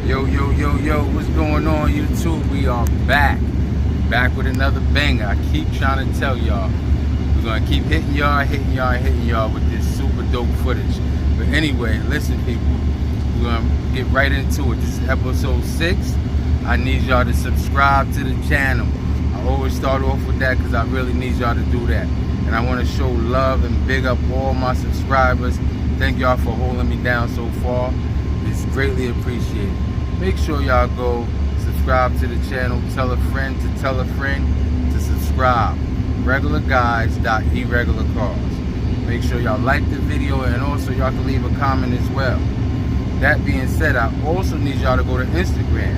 Yo, what's going on, YouTube? We are back with another banger. I keep trying to tell y'all, we're gonna keep hitting y'all with this super dope footage. But anyway, listen people, we're gonna get right into it. This is episode 6. I need y'all to subscribe to the channel. I always start off with that because I really need y'all to do that. And I want to show love and big up all my subscribers. Thank y'all for holding me down so far. It's greatly appreciated. Make sure y'all go subscribe to the channel. Tell a friend to subscribe. Regular Guyz.Eregular Carz. Make sure y'all like the video and also y'all can leave a comment as well. That being said, I also need y'all to go to Instagram.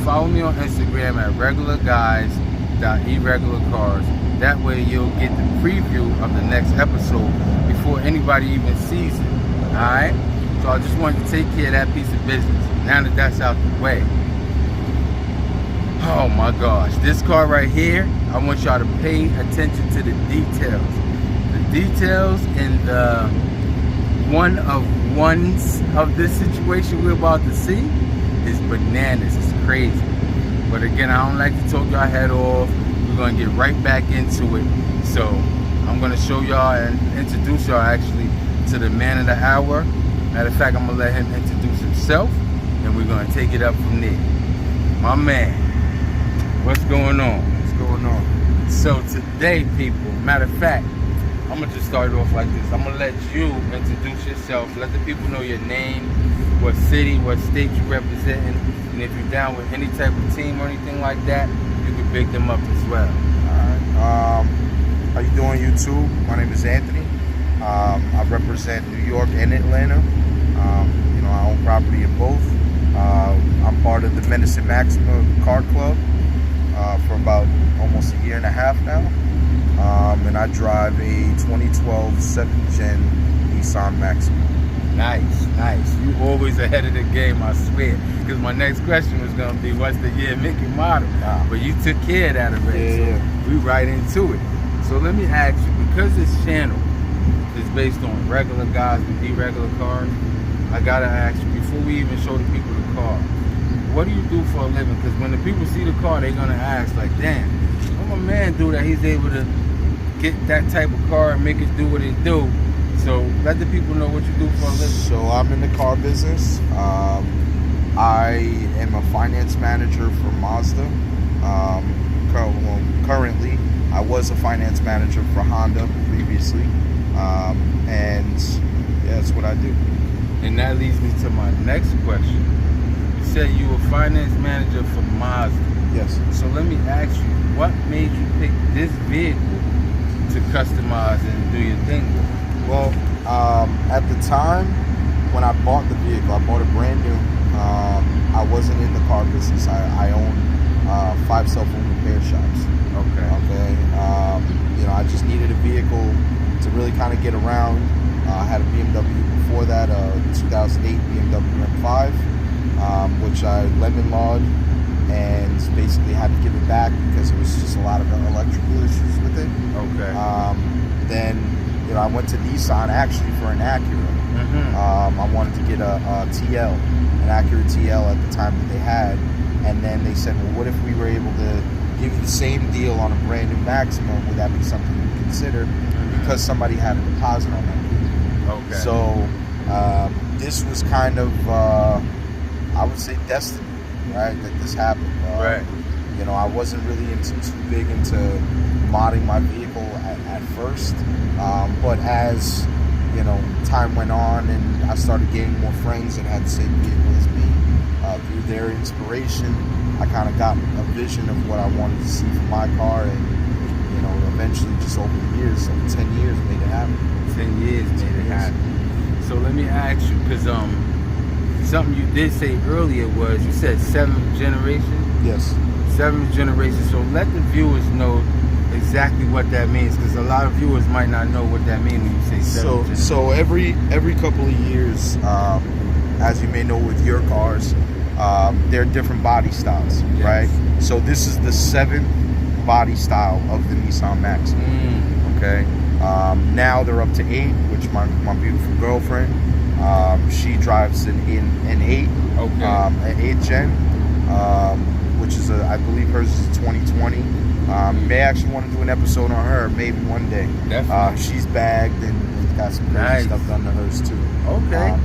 Follow me on Instagram at regular Guyz.Eregular Carz. That way you'll get the preview of the next episode before anybody even sees it. Alright? So I just wanted to take care of that piece of business. Now that that's out the way. Oh my gosh. This car right here, I want y'all to pay attention to the details. The details in the one of ones of this situation we're about to see is bananas. It's crazy. But again, I don't like to talk y'all head off. We're going to get right back into it. So I'm going to show y'all and introduce y'all actually to the man of the hour. Matter of fact, I'm going to let him introduce himself and we're going to take it up from there. My man, what's going on? What's going on? So today, people, matter of fact, I'm going to just start it off like this. I'm going to let you introduce yourself. Let the people know your name, what city, what state you representing. And if you're down with any type of team or anything like that, you can pick them up as well. Alright. How you doing, YouTube? My name is Anthony. I represent New York and Atlanta. I own property in both. I'm part of the Nissan Maxima car club for about almost a year and a half now. And I drive a 2012 7th gen Nissan Maxima. Nice. You always ahead of the game, I swear. Because my next question was going to be, what's the year, make, and model? But you took care of that already, so we right into it. So let me ask you, because this channel is based on regular guys with irregular cars, I got to ask you, before we even show the people the car, what do you do for a living? Because when the people see the car, they're going to ask, like, damn, what my man do that he's able to get that type of car and make it do what it do? So let the people know what you do for a living. So I'm in the car business. I am a finance manager for Mazda. Currently, I was a finance manager for Honda previously. And yeah, that's what I do. And that leads me to my next question. You said you were finance manager for Mazda. Yes. So let me ask you, what made you pick this vehicle to customize and do your thing with? Well, at the time when I bought the vehicle, I bought it brand new. I wasn't in the car business. I own 5 cell phone repair shops. Okay. I just needed a vehicle to really kind of get around. I had a BMW before that, a 2008 BMW M5, which I lemon lawed and basically had to give it back because there was just a lot of electrical issues with it. Okay. Then I went to Nissan actually for an Acura. I wanted to get a TL, an Acura TL at the time that they had, and then they said, well, what if we were able to give you the same deal on a brand new Maxima? Would that be something you would consider? Because somebody had a deposit on that vehicle. Okay. So this was kind of, I would say, destiny, right? That this happened. Right. I wasn't really too big into modding my vehicle at first, but as time went on and I started getting more friends that had the same vehicle as me, through their inspiration, I kind of got a vision of what I wanted to see for my car, and eventually just over the years, over 10 years, made it happen. 10 years made it happen. So let me ask you, because something you did say earlier was, you said 7th generation? Yes. 7th generation. So let the viewers know exactly what that means, because a lot of viewers might not know what that means when you say 7th generation. So every couple of years, as you may know with your cars, there are different body styles, yes, right? So this is the 7th body style of the Nissan Maxima. Okay. Now they're up to 8, which my beautiful girlfriend She drives an 8, Okay. an 8th gen, which is I believe hers is a 2020. May actually want to do an episode on her, maybe one day. Definitely. She's bagged and got some crazy stuff done to hers too. Okay.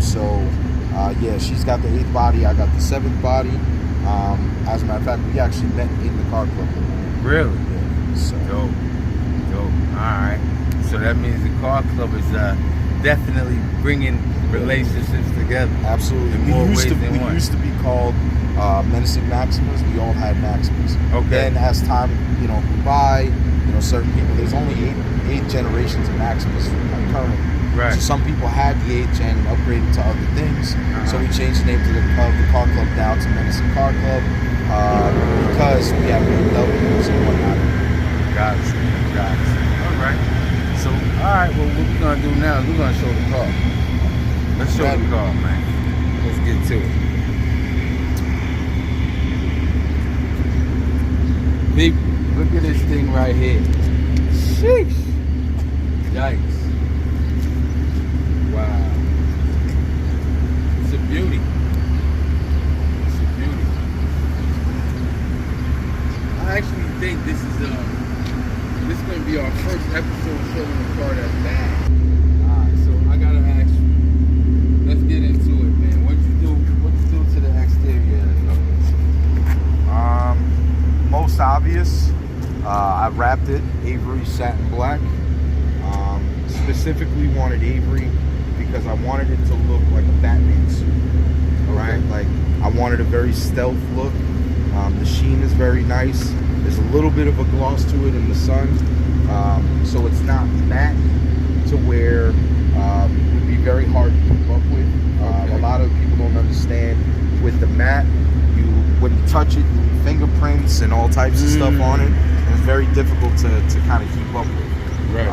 Yeah, she's got the 8th body. I got the 7th body. As a matter of fact, we actually met in the car club. Really? Yeah. So Dope. Alright. So that means the car club is definitely bringing relationships together. absolutely. In We more used ways than one. to be called Menacing Maximas. We all had Maximas. Okay. Then as time grew by, certain people. There's only eight generations of Maximas currently. Right. So some people had the 8th gen and upgraded to other things. So we changed the name to the car club now to Menacing Car Club because we have BMWs and whatnot. Gotcha. Alright. So, alright, well, what we're going to do now is we're going to show the car. Let's show the car, man. Let's get to it. People, look at this thing right here. Sheesh. Yikes. Wow. It's a beauty. I actually think this is going to be our first episode showing a car that's bad. Alright, so I gotta ask you. Let's get into it, man. What you do to the exterior of this? Most obvious, I wrapped it Avery Satin Black. Specifically wanted Avery because I wanted it to look like a Batman suit. Right? Like I wanted a very stealth look. The sheen is very nice. There's a little bit of a gloss to it in the sun, so it's not matte to where it would be very hard to keep up with. A lot of people don't understand with the matte, when you touch it, you leave fingerprints and all types of stuff on it, and it's very difficult to kind of keep up with. Right.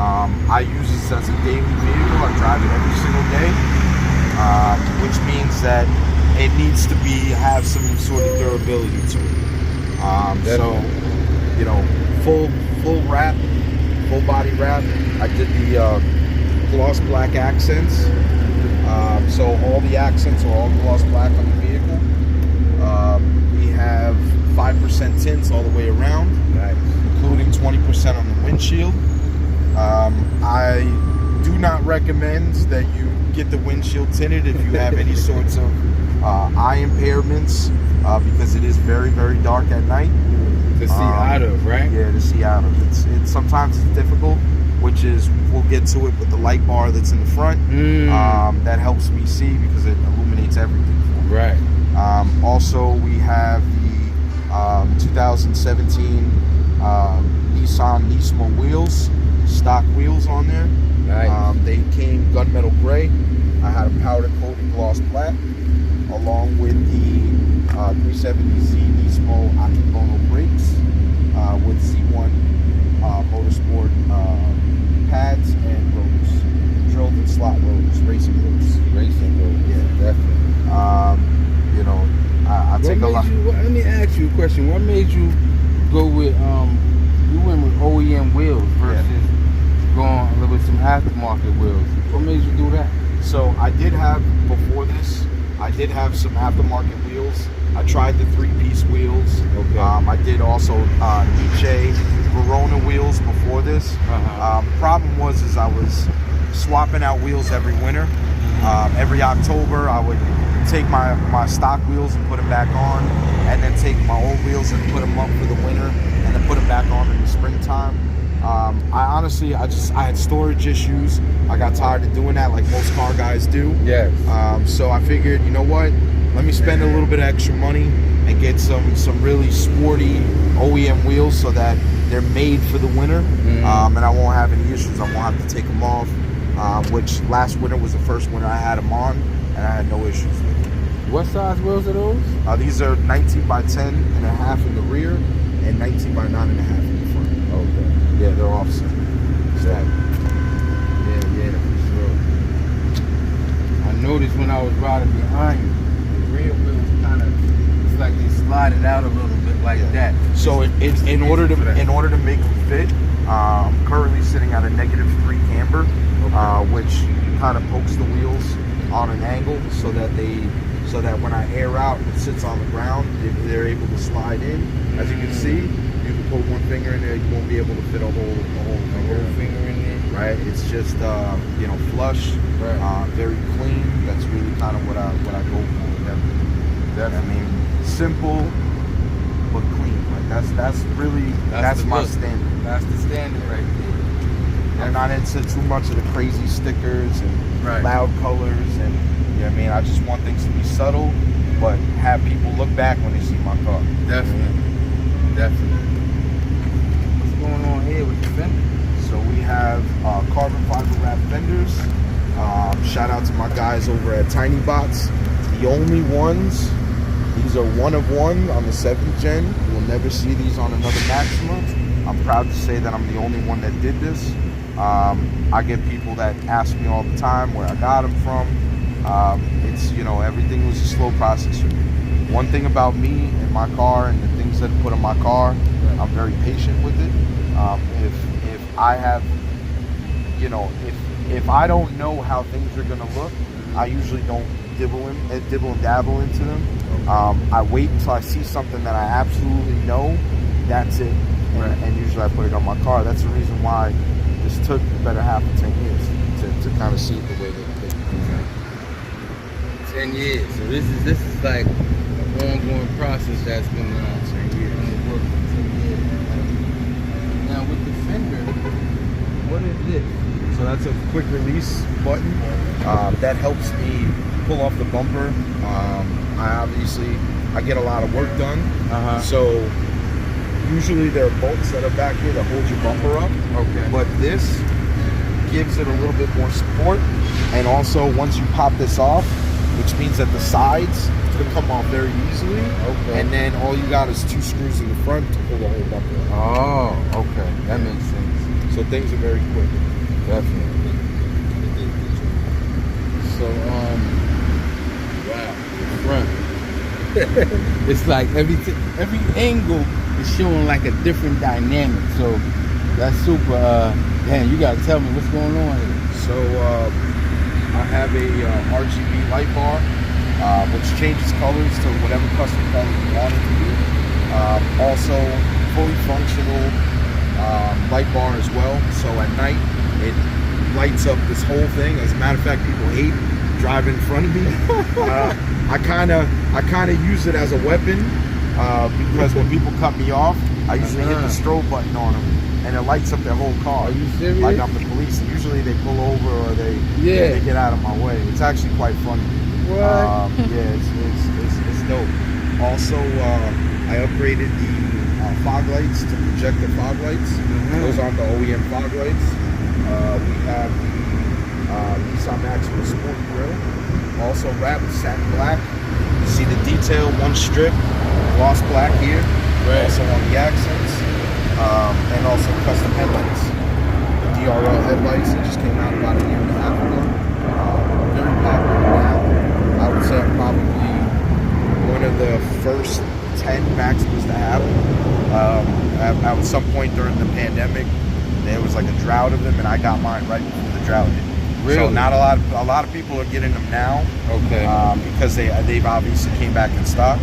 I use this as a daily vehicle. I drive it every single day, which means that it needs to have some sort of durability to it. Full wrap, full body wrap. I did the gloss black accents. So all the accents are all gloss black on the vehicle. We have 5% tints all the way around, including 20% on the windshield. I do not recommend that you get the windshield tinted if you have any sorts of eye impairments, because it is very, very dark at night. To see out of, right? Yeah, to see out of. It's sometimes it's difficult, which is, we'll get to it with the light bar that's in the front. That helps me see because it illuminates everything for me. Right. Also, we have the 2017 Nissan Nismo wheels, stock wheels on there. Nice. They came gunmetal gray. I had a powder coated gloss black, along with the 370 ZE Okimon Breaks with Z1 Motorsport pads and rotors, drilled in slot rotors, racing rotors. Yeah, definitely. I take a lot. Let me ask you a question. What made you go with you went with OEM wheels versus going with some aftermarket wheels? What made you do that? So I did have, before this, I did have some aftermarket wheels. I tried the 3-piece wheels. Okay. I did also Nietzsche Verona wheels before this. Problem was I was swapping out wheels every winter. Every October I would take my stock wheels and put them back on, and then take my old wheels and put them up for the winter, and then put them back on in the springtime. I had storage issues. I got tired of doing that, like most car guys do. Yes. So I figured, you know what? Let me spend a little bit of extra money and get some really sporty OEM wheels so that they're made for the winter, and I won't have any issues. I won't have to take them off. Which last winter was the first winter I had them on, and I had no issues with them. What size wheels are those? These are 19 by 10 and a half in the rear, and 19 by 9 and a half in the front. Okay. Yeah, they're offset. Yeah, for sure. I noticed when I was riding behind you, the rear wheels kind of, it's like they slided out a little bit like that. So in order to make them fit, I'm currently sitting at a -3 camber, which kind of pokes the wheels on an angle so that when I air out, it sits on the ground. They're able to slide in. As you can see, you can put one finger in there, you won't be able to fit a whole finger in there. Right? It's just you know, flush, right. Very clean. That's really kind of what I go for. I mean, simple but clean. Like that's my standard. That's the standard right there. I'm not into too much of the crazy stickers and loud colors, and you know what I mean. I just want things to be subtle, but have people look back when they see my car. Definitely. What's going on here with the Fender? So we have carbon fiber wrap fenders. Shout out to my guys over at Tiny Bots. The only ones. These are one of one on the 7th gen. You will never see these on another Maxima. I'm proud to say that I'm the only one that did this. I get people that ask me all the time where I got them from. It's, you know, everything was a slow process for me. One thing about me and my car and the things that I put in my car, I'm very patient with it. If I have, you know, if I don't know how things are gonna look, I usually don't dibble and dabble into them. I wait until I see something that I absolutely know, that's it. And usually I put it on my car. That's the reason why this took the better half of 10 years to kind of see it the way that it did. 10 years. So this is like an ongoing process that's been 10 years. Work for 10 years. Now with the Fender, what is this? So that's a quick release button. That helps me pull off the bumper. I get a lot of work done. So usually there are bolts that are back here that hold your bumper up. Okay. But this gives it a little bit more support. And also once you pop this off, which means that the sides can come off very easily. Okay. And then all you got is 2 screws in the front to pull the whole bumper up. Oh, okay. That makes sense. So things are very quick. Definitely. So, wow, the front. It's like every angle is showing like a different dynamic. So that's super. Man, you gotta tell me what's going on here. So I have a RGB Light Bar, which changes colors to whatever custom color you want it to be. Also, fully functional light bar as well. So at night, it lights up this whole thing. As a matter of fact, people hate driving in front of me. I kind of use it as a weapon because when people cut me off, I usually hit the strobe button on them, and it lights up their whole car. Are you serious? Like I'm the police. And usually they pull over or they get out of my way. It's actually quite funny. What? Yeah, it's dope. Also, I upgraded the fog lights to projector fog lights. Those aren't the OEM fog lights. We have the Nissan Maxima Sport Grille, also wrapped with satin black. You see the detail, one strip, gloss black here, also on the accents, and also custom headlights. The DRL Head Lights that just came out about a year and a half ago. Very popular now. I would say I'm probably one of the first 10 Maximas to have them. At some point during the pandemic, there was like a drought of them, and I got mine right before the drought hit. Really? So not a lot of people are getting them now. Okay. Because they've obviously came back in stock.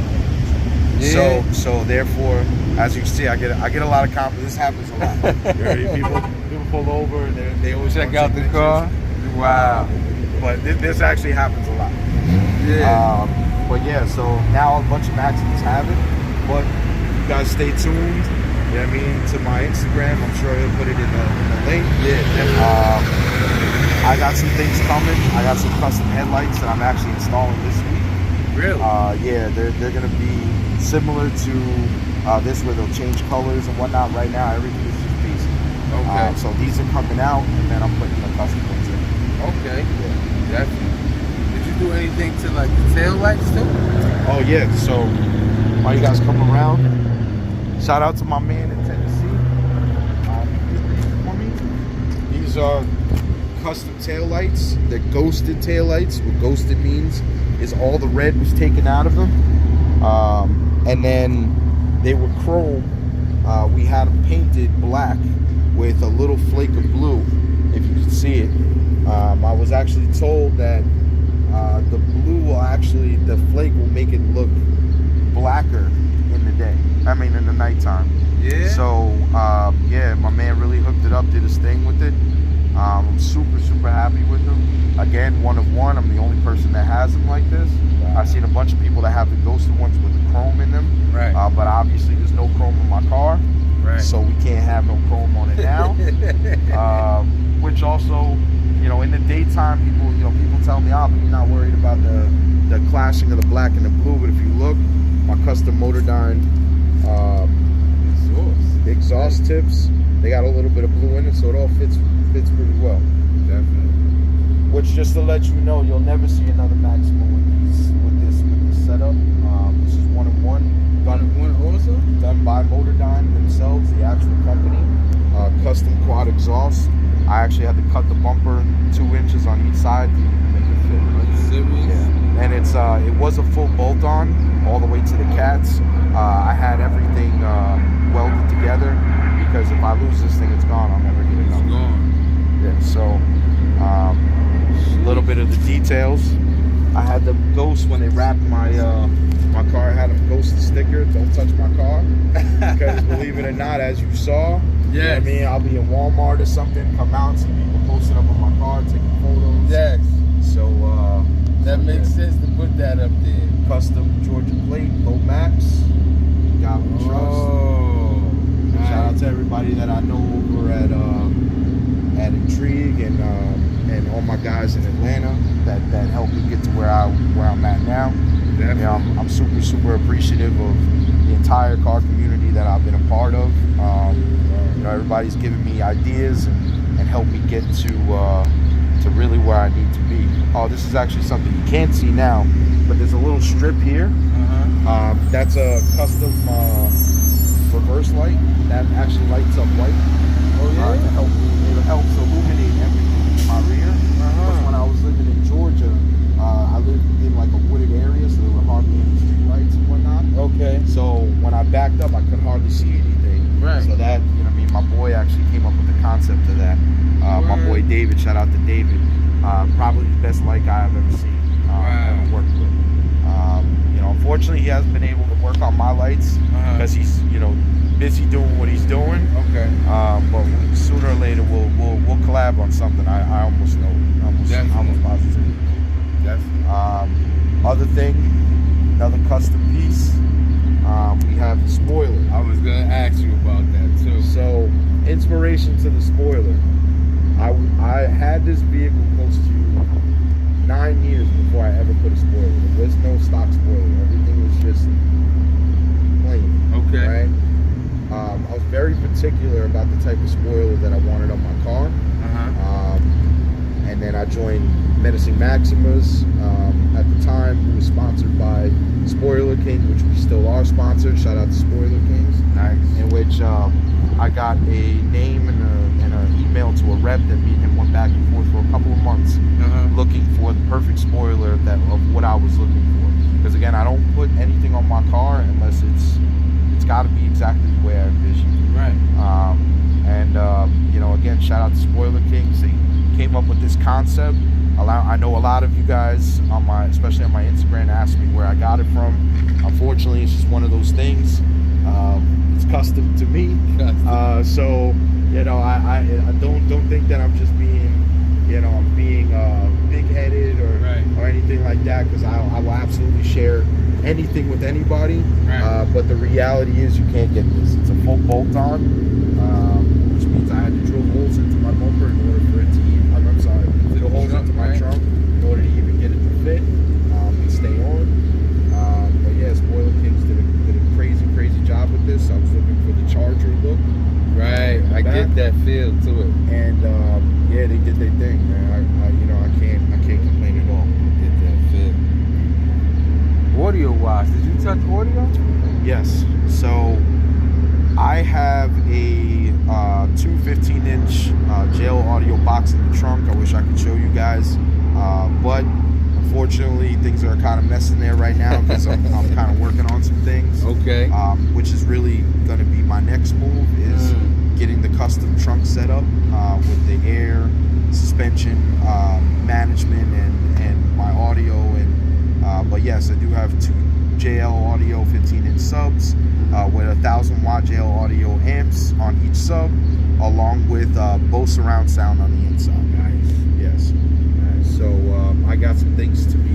Yeah. So therefore, as you can see, I get a lot of compliments. This happens a lot. people pull over and they always check out the car. Wow. But this actually happens a lot. Yeah. But yeah, so now a bunch of Maximas have it. But you guys stay tuned. You know what I mean? To my Instagram. I'm sure he'll put it in the link. Yeah. I got some things coming. I got some custom headlights that I'm actually installing this week. Really? Yeah, they're gonna be similar to this, where they'll change colors and whatnot. Right now, everything is just basic. Okay. So these are coming out, and then I'm putting the custom ones in. Okay. Definitely. Did you do anything to like the tail lights too? Oh yeah. So while you guys come around, shout out to my man in Tennessee. These are custom tail lights. They're ghosted tail lights. What ghosted means is all the red was taken out of them, and then they were chrome. We had them painted black with a little flake of blue, if you can see it. I was actually told that The blue will actually, the flake will make it look blacker in the day. I mean, in the nighttime. Yeah. So, yeah, my man really hooked it up, did his thing with it. I'm super, super happy with them. Again, one of one. I'm the only person that has them like this. Wow. I've seen a bunch of people that have the ghosted ones with the chrome in them. Right. But obviously, there's no chrome in my car. Right. So we can't have no chrome on it now. Which also, you know, in the daytime, people tell me, oh, but you're not worried about the clashing of the black and the blue. But if you look, my custom Motordyne exhaust tips, they got a little bit of blue in it, so it all fits pretty well. Definitely. Which, just to let you know, you'll never see another Maxima with this setup. This is one of one. Done by Motordyne themselves, the actual company. Custom quad exhaust. I actually had to cut the bumper 2 inches on each side to make it fit. Are you serious? Yeah. And it was a full bolt on all the way to the cats. I had everything welded together because if I lose this thing, it's gone. I'll never get it It's done. gone. Yeah. So a little bit of the details. I had the ghost when they wrapped my car. I had them ghost the sticker. Don't touch my car because believe it or not, as you saw, you know what I mean, I'll be in Walmart or something, come out, some people posting up on my car, taking photos. Yes. So that makes sense to put that up there. Custom Georgia plate, low max. God we trust. Oh, nice. Shout out to everybody that I know over at Intrigue and all my guys in Atlanta that helped me get to where I'm at now. Definitely. You know, I'm super, super appreciative of the entire car community that I've been a part of. You know, everybody's giving me ideas and helped me get to really where I need to be. Oh, this is actually something you can't see now, but there's a little strip here. That's a custom reverse light that actually lights up white. Oh yeah. It helps illuminate everything in my rear. Because when I was living in Georgia, I lived in like a wooded area, so there were hardly any street lights and whatnot. Okay. So when I backed up, I could hardly see anything. Right. So that, you know what I mean, my boy actually came up with the concept of that. My boy David, shout out to David. Probably the best light guy I've ever seen, ever worked with. You know, unfortunately, he hasn't been able to work on my lights because he's, you know, busy doing what he's doing. Okay. But sooner or later, we'll collab on something. I almost know. Almost positive. Definitely. Other thing, another custom piece. We have the spoiler. I was gonna ask you about that too. So, inspiration to the spoiler. I had this vehicle close to 9 years before I ever put a spoiler. There was no stock spoiler. Everything was just plain. Okay. Right? I was very particular about the type of spoiler that I wanted on my car. And then I joined Nissan Maximas. At the time, we were sponsored by Spoiler King, which we still are sponsored. Shout out to Spoiler Kings. Nice. In which I got a name and an email to a rep that me and him went back and forth for a couple of months looking for the perfect spoiler of what I was looking for. Because again, I don't put anything on my car unless it's got to be exactly the way I envisioned it. Right. You know, again, shout out to Spoiler Kings. They came up with this concept. I know a lot of you guys especially on my Instagram, asked me where I got it from. Unfortunately, it's just one of those things. It's custom to me. So, you know, I don't think that I'm just being, you know, I'm being big-headed or anything like that, because I will absolutely share anything with anybody. But the reality is you can't get this. It's a full bolt-on, which means I had to drill holes into my bumper in order for it to even, I'm sorry, drill holes into my trunk in order to even get it to fit and stay on. But yeah, Spoiler Kings did a crazy job with this. I was looking for the Charger look. Right, I get that feel to it. And yeah, they did their thing, man. I can't complain at all. Get that feel. Audio wise, did you touch audio? Yes. So I have a 215-inch jail audio box in the trunk. I wish I could show you guys, but unfortunately things are kind of messing there right now because I'm kind of working on some things. Okay. Which is really going to be my next move, is getting the custom trunk set up with the air, suspension management, and my audio. And but yes, I do have 2 JL Audio 15-inch subs with 1,000-watt JL Audio amps on each sub, along with Bose surround sound on the inside. Nice. Yes. Nice. So I got some things to be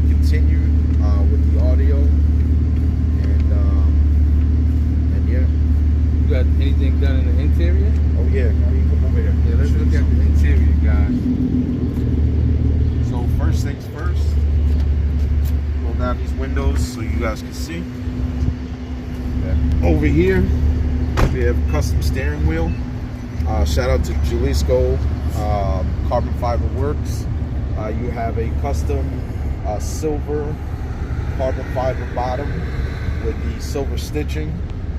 continued with the audio, and yeah. You got anything done in the interior? Oh yeah. Now you come over here. Yeah, let's look at the interior, guys. So first things first, roll down these windows so you guys can see. Over here, we have custom steering wheel. Shout out to Jalisco Carbon Fiber Works. You have a custom silver carbon fiber bottom with the silver stitching,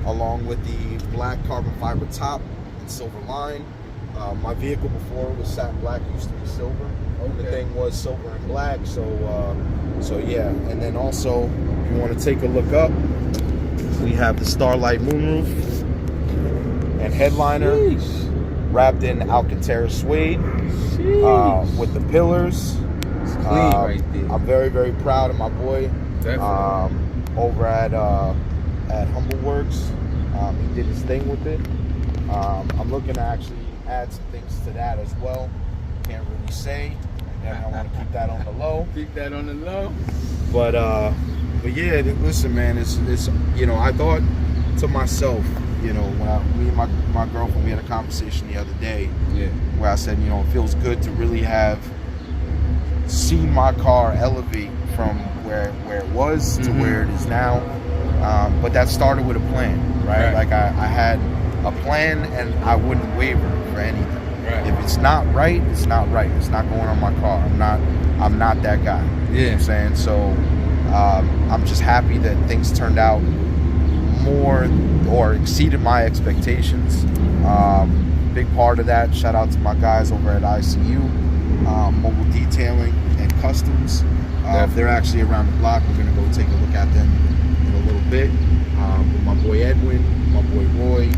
along with the black carbon fiber top and silver line. My vehicle before was satin black, used to be silver. Okay. The thing was silver and black, so yeah. And then also, if you want to take a look up, we have the Starlight moonroof and headliner. Sheesh. Wrapped in Alcantara suede with the pillars. It's clean right there. I'm very, very proud of my boy. Definitely. Over at Humble Works. He did his thing with it. I'm looking to actually add some things to that as well. Can't really say. And I want to keep that on the low. Keep that on the low. But yeah, listen, man. It's I thought to myself, when me and my girlfriend, we had a conversation the other day, where I said, it feels good to really have seen my car elevate from where it was to where it is now. But that started with a plan, right? Like I had a plan, and I wouldn't waver for anything. Right. If it's not right, it's not right. It's not going on my car. I'm not that guy. You know what I'm saying? So I'm just happy that things turned out more or exceeded my expectations. Big part of that, shout out to my guys over at ICU, Mobile Detailing and Customs. They're actually around the block. We're going to go take a look at them in a little bit. With my boy Edwin, my boy Roy,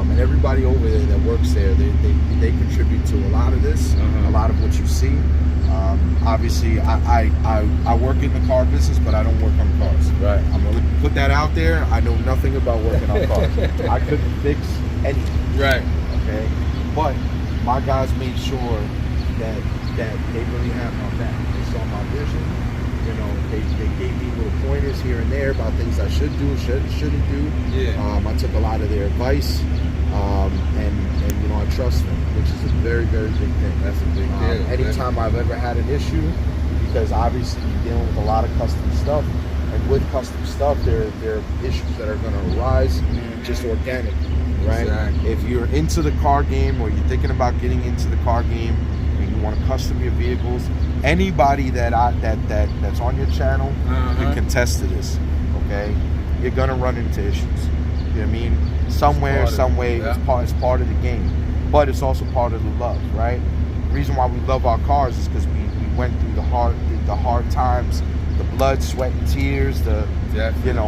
and everybody over there that works there. They contribute to a lot of this, a lot of what you see. Obviously, I work in the car business, but I don't work on cars. Right. I'm gonna put that out there. I know nothing about working on cars. I couldn't fix anything. Right. Okay. But my guys made sure that they really have my back. They saw my vision. They gave me little pointers here and there about things I should do, shouldn't do. Yeah. I took a lot of their advice, and I trust them, which is a very, very big thing. That's a big deal. Anytime I've ever had an issue, because obviously you're dealing with a lot of custom stuff, and with custom stuff, there are issues that are going to arise just organically, right? Exactly. If you're into the car game, or you're thinking about getting into the car game, and you want to custom your vehicles, anybody that's on your channel can contest to this. Okay, you're gonna run into issues. You know what I mean? Somewhere, some way, it's part of the game, but it's also part of the love, right? The reason why we love our cars is because we went through the hard times, the blood, sweat, and tears,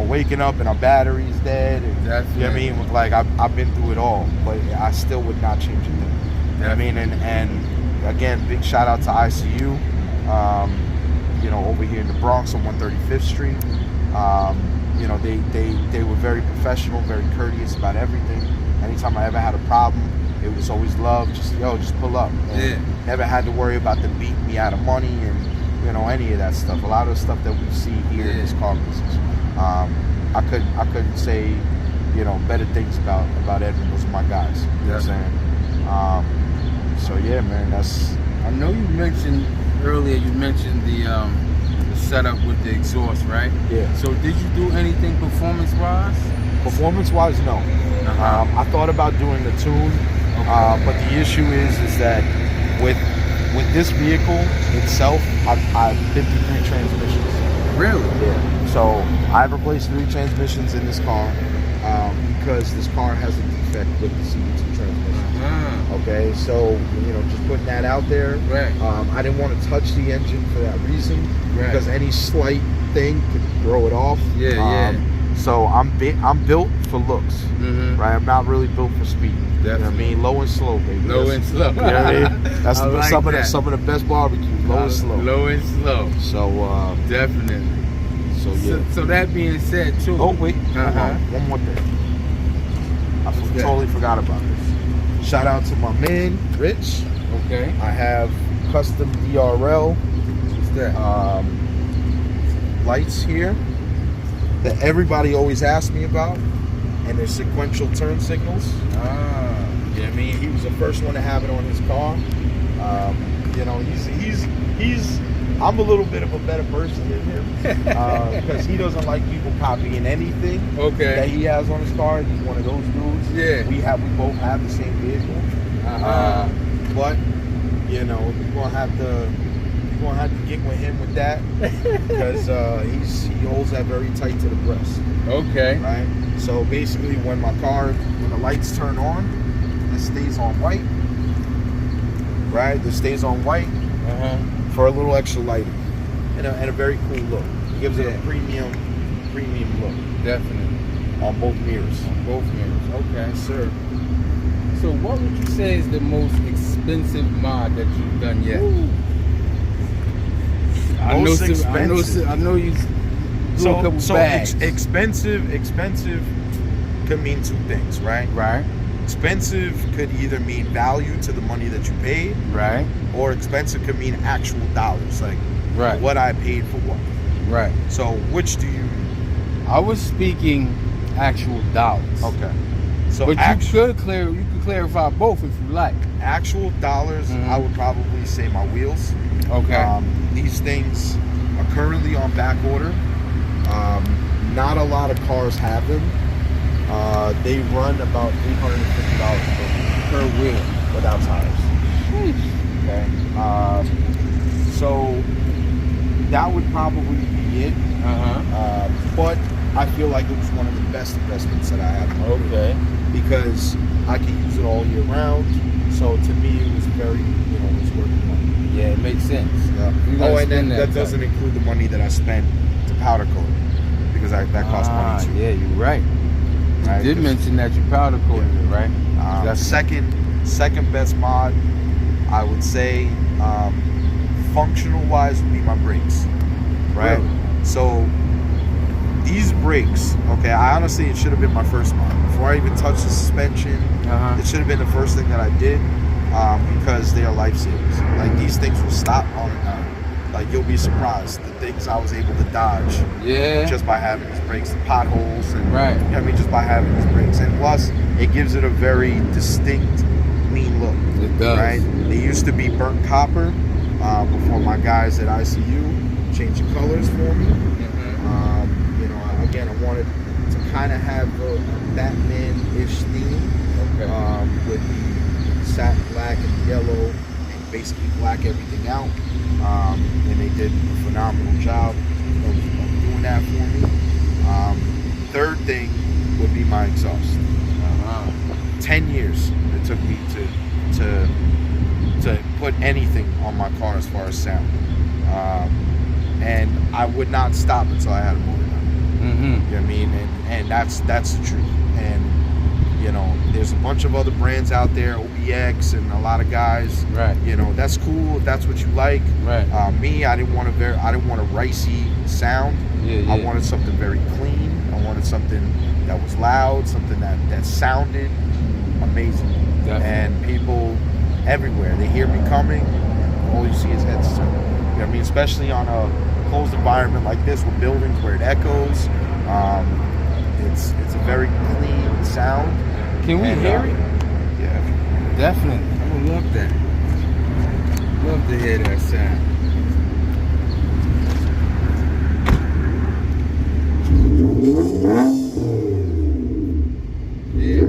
waking up and our battery's dead, and you know what I mean? Like I've been through it all, but I still would not change a thing. You know what I mean? And again, big shout out to ICU. Over here in the Bronx on 135th Street. They were very professional, very courteous about everything. Anytime I ever had a problem, it was always love. Just pull up. And never had to worry about them beating me out of money and any of that stuff. A lot of the stuff that we see here in this car business. I couldn't say better things about Edwin. Those are my guys. You know what I'm saying? So yeah, man, that's. I know you mentioned earlier. You mentioned the setup with the exhaust, right? Yeah. So did you do anything performance-wise? Performance-wise, no. I thought about doing the tune, but the issue is that with this vehicle itself, I've been through 3 transmissions. Really? Yeah. So I've replaced 3 transmissions in this car because this car has a defect with the CVT transmission. Okay, so just putting that out there. Right. I didn't want to touch the engine for that reason, because any slight thing could throw it off. Yeah. So I'm built for looks, right? I'm not really built for speed. You know what I mean? Low and slow, baby. Low and slow. You know what I mean? That's I like some that. of the best barbecues. Low and slow. Low and slow. So Definitely. So yeah. So that being said, too. Oh wait, hold on. One more thing. I totally forgot about this. Shout out to my man, Rich. Okay. I have custom DRL What's that? lights here that everybody always asks me about, and they're sequential turn signals. You know what I mean? He was the first one to have it on his car. You know, he's I'm a little bit of a better person than him because he doesn't like people copying anything that he has on his car. He's one of those dudes. Yeah. We both have the same vehicle. But you know, you're gonna have to get with him with that because he holds that very tight to the breast. Okay. Right. So basically, when the lights turn on, it stays on white. Right. It stays on white. For a little extra lighting and a very cool look. It gives it a premium look. Definitely. On both mirrors. Okay, sir. So what would you say is the most expensive mod that you've done yet? Most expensive. I know you do a couple bags. Expensive could mean two things, right? Right. Expensive could either mean value to the money that you paid, right, or expensive could mean actual dollars, like what I paid for what. Right. So which do you? I was speaking actual dollars. Okay. So but you could clarify both if you like. Actual dollars, I would probably say my wheels. Okay. These things are currently on back order. Not a lot of cars have them. They run about $850 per wheel without tires. Okay. So that would probably be it. But I feel like it was one of the best investments that I have. Okay. Because I can use it all year round. So to me, it was very, it was worth the money. Yeah, it makes sense. Yeah. Oh, and then that doesn't include the money that I spent to powder coat it, because that costs money too. Yeah, you're right. You did mention that you powder coated it, right? That's second best mod, I would say. Functional wise would be my brakes, right? Really? So these brakes, okay, I honestly, it should have been my first mod. Before I even touched the suspension, it should have been the first thing that I did, because they are lifesavers. Like, these things will stop on a dime. Like, you'll be surprised the things I was able to dodge just by having these brakes, the potholes, and you know, I mean, just by having these brakes. And plus, it gives it a very distinct, clean look. It does. Right? They used to be burnt copper before my guys at ICU changed the colors for me. You know, again, I wanted to kind of have a Batman-ish theme with the satin black and yellow, and basically black everything out. And they did a phenomenal job of doing that for me. Third thing would be my exhaust. 10 years it took me to put anything on my car as far as sound. And I would not stop until I had a motor down. You know what I mean? And that's the truth. And you know, there's a bunch of other brands out there, OBX and a lot of guys. You know, that's cool if that's what you like. Me, I didn't want a ricey sound. I wanted something very clean. I wanted something that was loud, something that sounded amazing. And people everywhere, they hear me coming, all you see is heads turn. You know what I mean? Especially on a closed environment like this with buildings where it echoes. It's a very clean sound. Can we hear it? Yeah. Definitely. I would love that. Love to hear that sound. Yeah.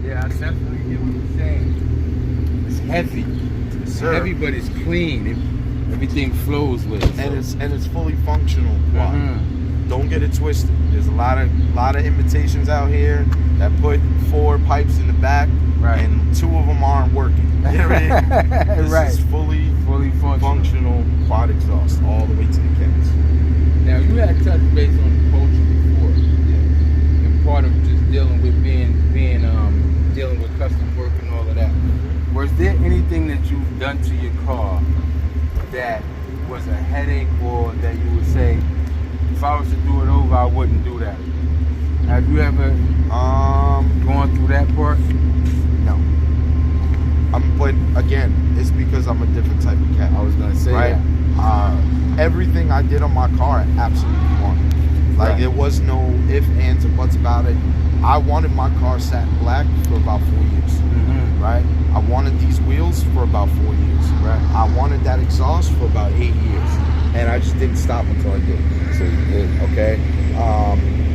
Yeah, I definitely get what you're saying. It's heavy. It's heavy, but it's clean. Everything flows with it. And it's fully functional quad. Don't get it twisted. There's a lot of imitations out here that put 4 pipes in the back, and 2 of them aren't working. You know what I mean? This is fully functional. functional quad exhaust all the way to the cats. Now you had touched base on the culture before, and part of just dealing with dealing with custom work and all of that. Was there anything that you've done to your car that was a headache, or that you would say, if I was to do it over, I wouldn't do that? Have you ever gone through that part? No. But again, it's because I'm a different type of cat. I was gonna say right. Everything I did on my car, I absolutely wanted. Like Right. there was no ifs, ands, or buts about it. I wanted my car satin black for about 4 years. Mm-hmm. Right. I wanted these wheels for about 4 years. Right. I wanted that exhaust for about 8 years, and I just didn't stop until I did. So you did. Okay.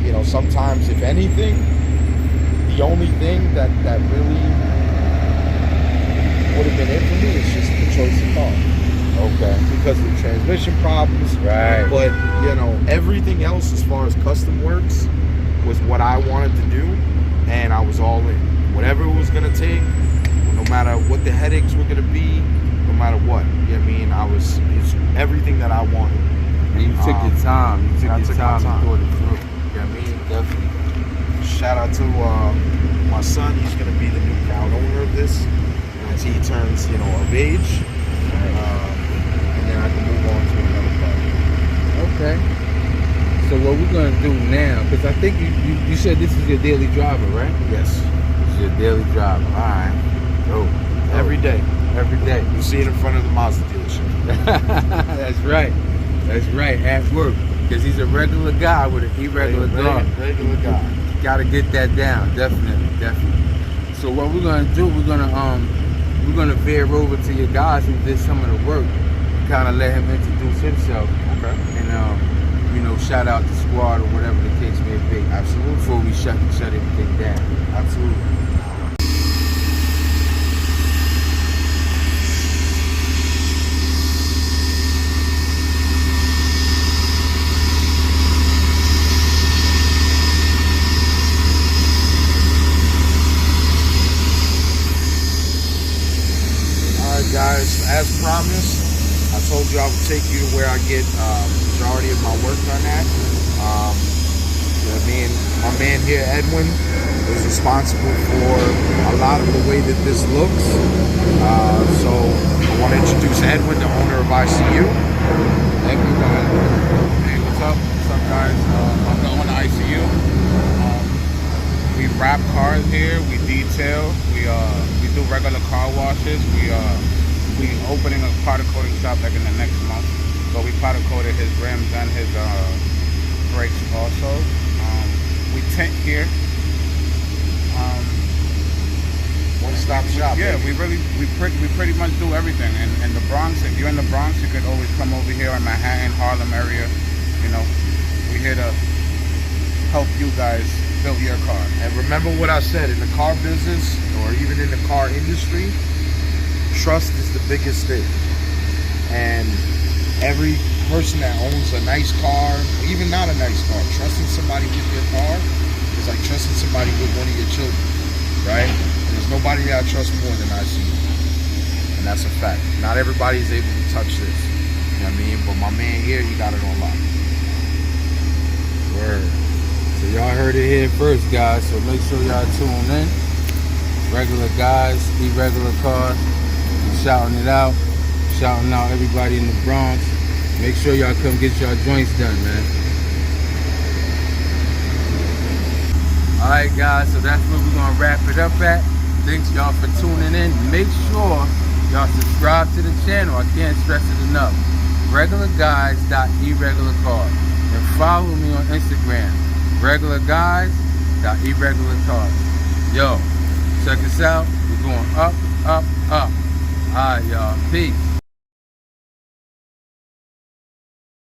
You know, sometimes, if anything, the only thing that really would have been it for me is just the choice of car. Okay. Because of the transmission problems. Right. But, you know, everything else as far as custom works was what I wanted to do, and I was all in. Whatever it was going to take, no matter what the headaches were going to be, no matter what. You know what I mean? It's everything that I wanted. And you took your time. You took I your took time my time. to thought it through. You know what I mean? Definitely. Shout out to my son. He's going to be the new proud owner of this as he turns, you know, of age. And then I can move on to another project. Okay. So what we're gonna do now, because I think you said this is your daily driver, right? Yes. This is your daily driver. All right. Go. Every day. Every day. You see it in front of the Mazda dealership. That's right. That's right. At work, because he's a regular guy with an irregular car. Regular guy. Got to get that down. Definitely. So what we're gonna do, we're gonna veer over to your guys who did some of the work. Kind of let him introduce himself. Okay. And you know, shout out the squad or whatever the case may be. Absolutely. Before we shut everything down. Absolutely. Alright guys, as promised, I told you I would take you to where I get majority of my work done at. You know what I mean? My man here, Edwin, is responsible for a lot of the way that this looks. So I want to introduce Edwin, the owner of ICU. Thank you, guys. Hey, what's up? What's up, guys? I'm the owner of ICU. We wrap cars here. We detail. We do regular car washes. We opening a powder coating shop like in the next month. So we powder coated his rims and his brakes also. We tint here. One-stop shop. Yeah, baby. we pretty much do everything. And in the Bronx, if you're in the Bronx, you could always come over here in Manhattan, Harlem area. You know, we're here to help you guys build your car. And remember what I said, in the car business, or even in the car industry, trust is the biggest thing. And every person that owns a nice car, or even not a nice car, trusting somebody with your car is like trusting somebody with one of your children, right? And there's nobody that I trust more than ICU. And that's a fact. Not everybody is able to touch this. You know what I mean? But my man here, he got it on lock. Word. So y'all heard it here first, guys. So make sure y'all tune in. Regular guys, irregular cars. We shouting it out. Shouting out everybody in the Bronx. Make sure y'all come get y'all joints done, man. Alright guys, so that's where we're gonna wrap it up at. Thanks y'all for tuning in. Make sure y'all subscribe to the channel. I can't stress it enough. Regularguys.Eregular and follow me on Instagram. Regularguys.Eregular. Yo, check us out. We're going up, up, up. Alright y'all, peace.